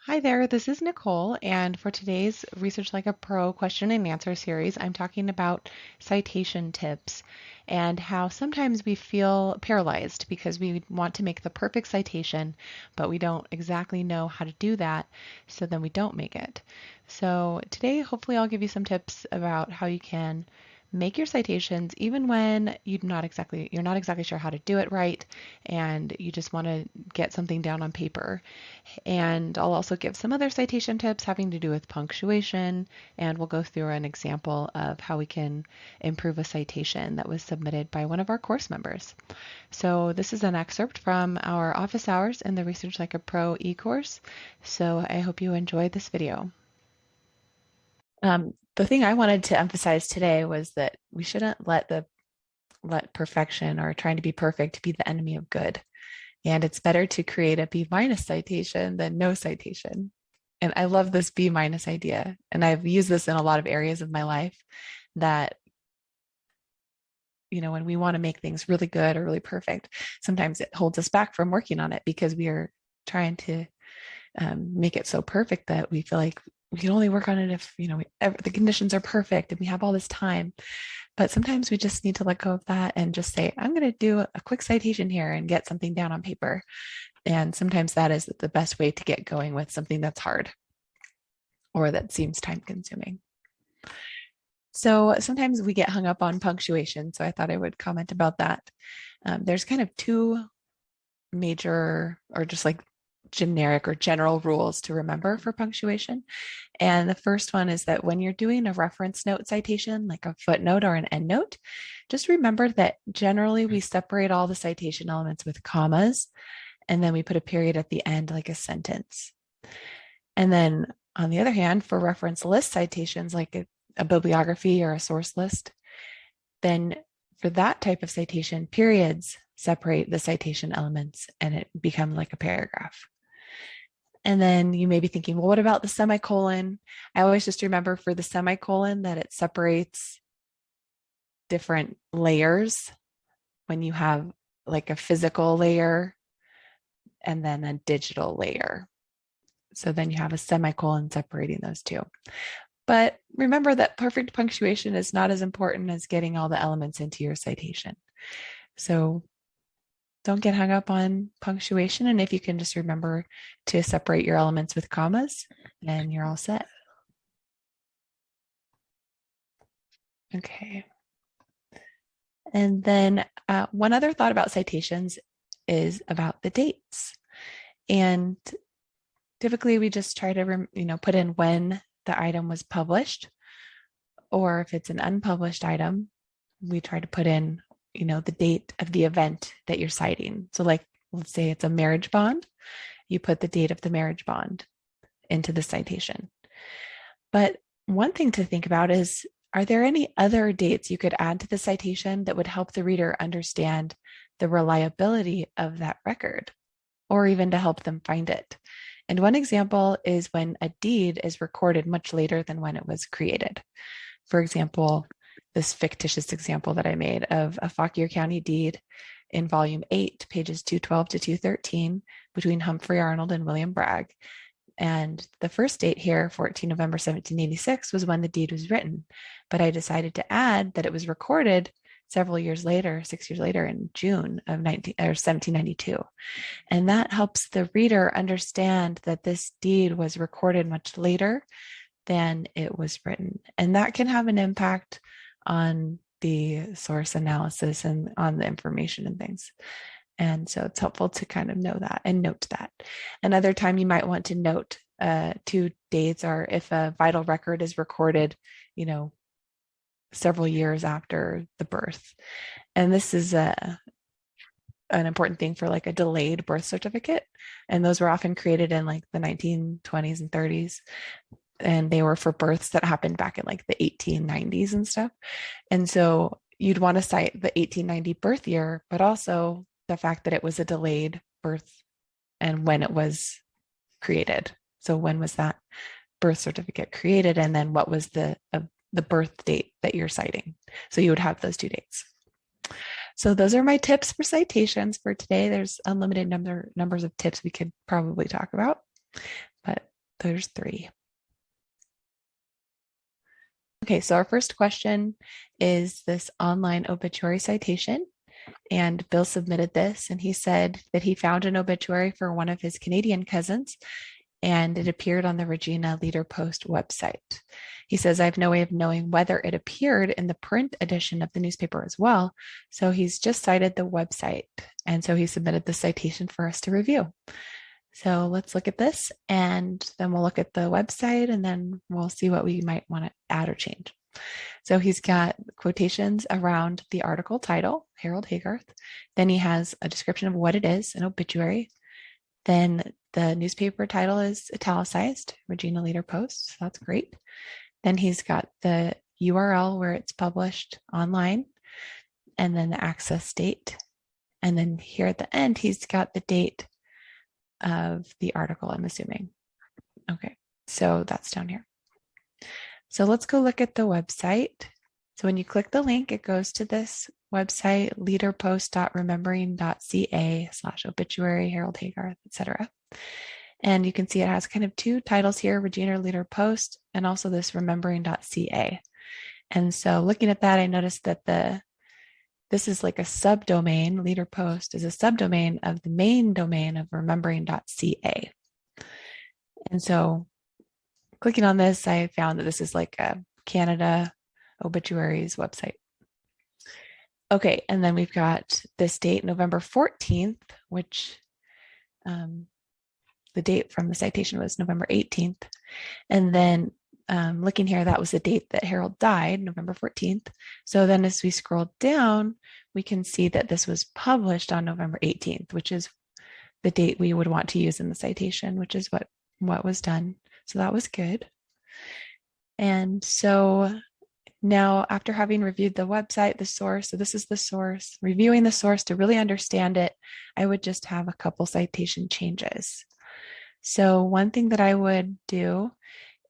Hi there, this is Nicole, and for today's Research Like a Pro question and answer series, I'm talking about citation tips and how sometimes we feel paralyzed because we want to make the perfect citation, but we don't exactly know how to do that, so then we don't make it. So today, hopefully, I'll give you some tips about how you can make your citations even when you're not exactly sure how to do it right and you just want to get something down on paper. And I'll also give some other citation tips having to do with punctuation, and we'll go through an example of how we can improve a citation that was submitted by one of our course members. So this is an excerpt from our office hours in the Research Like a Pro e-course. So I hope you enjoyed this video. The thing I wanted to emphasize today was that we shouldn't let perfection or trying to be perfect be the enemy of good. And it's better to create a B minus citation than no citation. And I love this B minus idea. And I've used this in a lot of areas of my life that, when we want to make things really good or really perfect, sometimes it holds us back from working on it because we are trying to make it so perfect that we feel like we can only work on it if, the conditions are perfect and we have all this time. But sometimes we just need to let go of that and just say, I'm going to do a quick citation here and get something down on paper. And sometimes that is the best way to get going with something that's hard or that seems time consuming. So sometimes we get hung up on punctuation. So I thought I would comment about that. There's kind of two major or just like generic or general rules to remember for punctuation. And the first one is that when you're doing a reference note citation, like a footnote or an endnote, just remember that generally we separate all the citation elements with commas, and then we put a period at the end, like a sentence. And then on the other hand, for reference list citations, like a bibliography or a source list, then for that type of citation, periods separate the citation elements and it becomes like a paragraph. And then you may be thinking, well, what about the semicolon? I always just remember for the semicolon that it separates different layers when you have like a physical layer and then a digital layer. So then you have a semicolon separating those two. But remember that perfect punctuation is not as important as getting all the elements into your citation. So don't get hung up on punctuation. And if you can just remember to separate your elements with commas, then you're all set. Okay. And then one other thought about citations is about the dates. And typically we just try to, put in when the item was published, or if it's an unpublished item, we try to put in, the date of the event that you're citing. So like, let's say it's a marriage bond, you put the date of the marriage bond into the citation. But one thing to think about is, are there any other dates you could add to the citation that would help the reader understand the reliability of that record, or even to help them find it? And one example is when a deed is recorded much later than when it was created. For example, this fictitious example that I made of a Fauquier County deed in volume 8, pages 212 to 213, between Humphrey Arnold and William Bragg. And the first date here, 14 November 1786, was when the deed was written. But I decided to add that it was recorded several years later, 6 years later, in June of 1792. And that helps the reader understand that this deed was recorded much later than it was written. And that can have an impact on the source analysis and on the information and things. And so it's helpful to kind of know that and note that. Another time you might want to note two dates are if a vital record is recorded, several years after the birth. And this is an important thing for like a delayed birth certificate. And those were often created in like the 1920s and 30s. And they were for births that happened back in like the 1890s and stuff. And so you'd want to cite the 1890 birth year, but also the fact that it was a delayed birth and when it was created. So when was that birth certificate created? And then what was the birth date that you're citing? So you would have those two dates. So those are my tips for citations for today. There's unlimited numbers of tips we could probably talk about, but there's 3. Okay, so our first question is this online obituary citation. And Bill submitted this, and he said that he found an obituary for one of his Canadian cousins, and it appeared on the Regina Leader Post website. He says, I have no way of knowing whether it appeared in the print edition of the newspaper as well. So he's just cited the website. And so he submitted the citation for us to review. So let's look at this, and then we'll look at the website, and then we'll see what we might want to add or change. So he's got quotations around the article title, Harold Haygarth. Then he has a description of what it is, an obituary. Then the newspaper title is italicized, Regina Leader Post. So that's great. Then he's got the URL where it's published online, and then the access date. And then here at the end, he's got the date of the article, I'm assuming. Okay, so that's down here. So let's go look at the website. So when you click the link, it goes to this website, leaderpost.remembering.ca/obituary, Harold Haygarth, etc. And you can see it has kind of 2 titles here, Regina Leader Post, and also this remembering.ca. And so looking at that, I noticed that this is like a subdomain. Leader Post is a subdomain of the main domain of remembering.ca. And so clicking on this, I found that this is like a Canada obituaries website. Okay, and then we've got this date, November 14th, which the date from the citation was November 18th. And then looking here, that was the date that Harold died, November 14th. So then as we scroll down, we can see that this was published on November 18th, which is the date we would want to use in the citation, which is what was done. So that was good. And so now, after having reviewed the website, the source, so this is the source, reviewing the source to really understand it, I would just have a couple citation changes. So one thing that I would do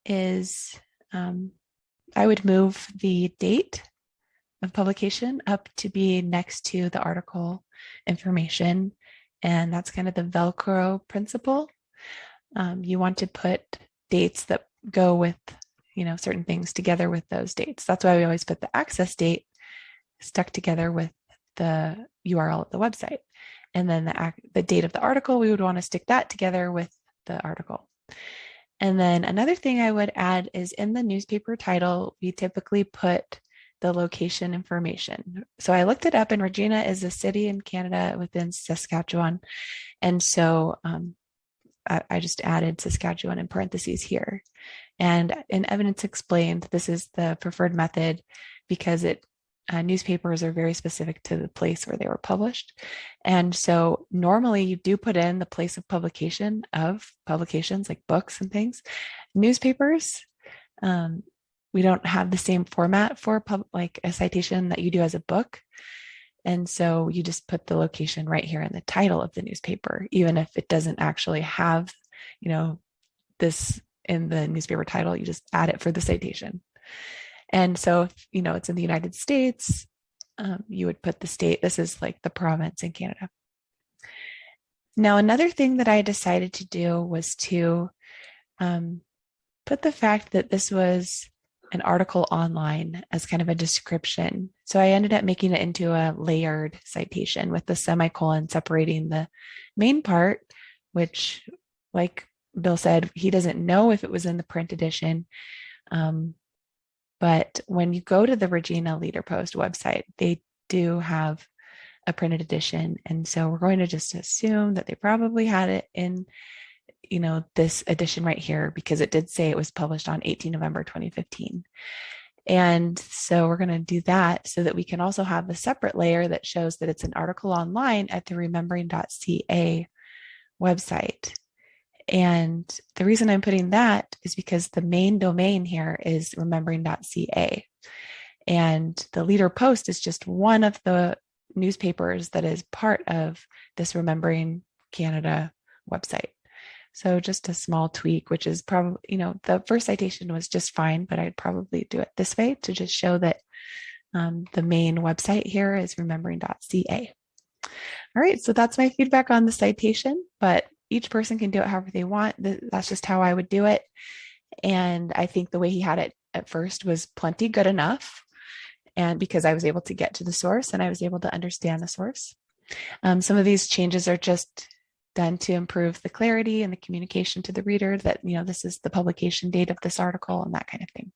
is I would move the date of publication up to be next to the article information. And that's kind of the Velcro principle. You want to put dates that go with, certain things together with those dates. That's why we always put the access date stuck together with the URL of the website. And then the date of the article, we would want to stick that together with the article. And then another thing I would add is in the newspaper title, we typically put the location information. So I looked it up, and Regina is a city in Canada within Saskatchewan. And so I just added Saskatchewan in parentheses here. And in Evidence Explained, this is the preferred method because newspapers are very specific to the place where they were published. And so normally you do put in the place of publication of publications like books and things. Newspapers, we don't have the same format for like a citation that you do as a book. And so you just put the location right here in the title of the newspaper, even if it doesn't actually have, this in the newspaper title, you just add it for the citation. And so if, it's in the United States, you would put the state. This is like the province in Canada. Now, another thing that I decided to do was to put the fact that this was an article online as kind of a description. So I ended up making it into a layered citation with the semicolon separating the main part, which, like Bill said, he doesn't know if it was in the print edition. But when you go to the Regina Leader Post website, they do have a printed edition. And so we're going to just assume that they probably had it in, this edition right here, because it did say it was published on 18 November 2015. And so we're going to do that so that we can also have the separate layer that shows that it's an article online at the remembering.ca website. And the reason I'm putting that is because the main domain here is remembering.ca. And the Leader Post is just one of the newspapers that is part of this Remembering Canada website. So just a small tweak, which is probably, the first citation was just fine, but I'd probably do it this way to just show that the main website here is remembering.ca. All right, so that's my feedback on the citation, but each person can do it however they want. That's just how I would do it. And I think the way he had it at first was plenty good enough. And because I was able to get to the source and I was able to understand the source. Some of these changes are just done to improve the clarity and the communication to the reader that, this is the publication date of this article and that kind of thing.